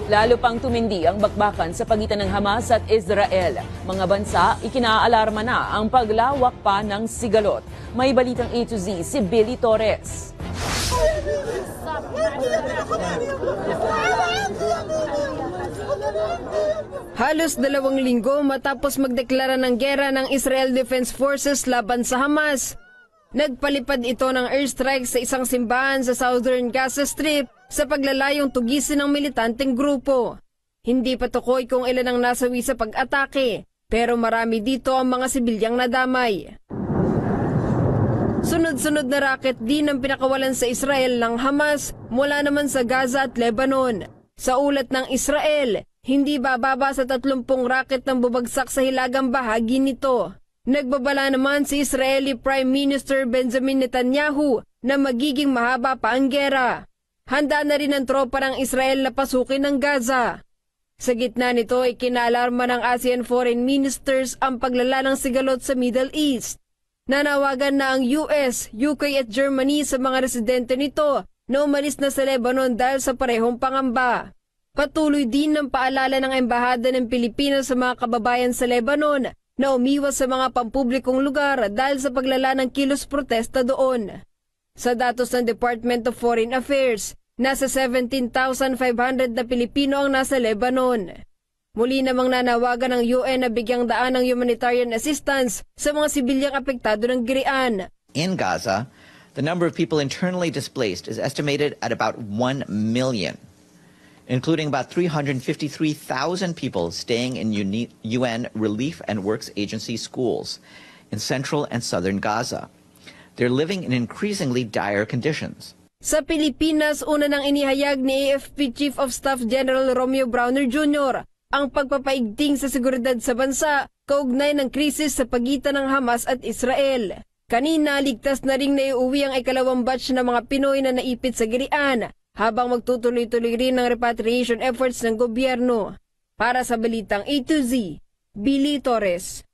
Lalo pang tumindi ang bakbakan sa pagitan ng Hamas at Israel. Mga bansa, ikinaalarma na ang paglawak pa ng sigalot. May balitang A to Z si Billy Torres. Halos 2 linggo matapos magdeklara ng giyera ng Israel Defense Forces laban sa Hamas, nagpalipad ito ng airstrike sa isang simbahan sa Southern Gaza Strip sa paglalayong tugisin ng militanteng grupo. Hindi pa tukoy kung ilan ang nasawi sa pag-atake, pero marami dito ang mga sibilyang nadamay. Sunod-sunod na raket din ang pinakawalan sa Israel ng Hamas mula naman sa Gaza at Lebanon. Sa ulat ng Israel, hindi bababa sa 30 raket ng bubagsak sa hilagang bahagi nito. Nagbabala naman si Israeli Prime Minister Benjamin Netanyahu na magiging mahaba pa ang giyera. Handa na rin ang tropa ng Israel na pasukin ng Gaza. Sa gitna nito ay kinaalarma ng ASEAN Foreign Ministers ang paglala ng sigalot sa Middle East. Nanawagan na ang US, UK at Germany sa mga residente nito na umalis na sa Lebanon dahil sa parehong pangamba. Patuloy din ng paalala ng Embahada ng Pilipinas sa mga kababayan sa Lebanon na umiwas sa mga pampublikong lugar dahil sa paglala ng kilos protesta doon. Sa datos ng Department of Foreign Affairs, nasa 17,500 na Pilipino ang nasa Lebanon. Muli namang nanawagan ng UN na bigyang daan ng humanitarian assistance sa mga sibilyang apektado ng girian. In Gaza, the number of people internally displaced is estimated at about 1 million, including about 353,000 people staying in UN Relief and Works Agency schools in central and southern Gaza. They're living in increasingly dire conditions. Sa Pilipinas, una nang inihayag ni AFP Chief of Staff General Romeo Browner Jr. ang pagpapaigting sa seguridad sa bansa kaugnay ng krisis sa pagitan ng Hamas at Israel. Kanina, ligtas na ring naiuwi ang ikalawang batch ng mga Pinoy na naipit sa girian habang magtutuloy-tuloy rin ang repatriation efforts ng gobyerno. Para sa Balitang A to Z, Billy Torres.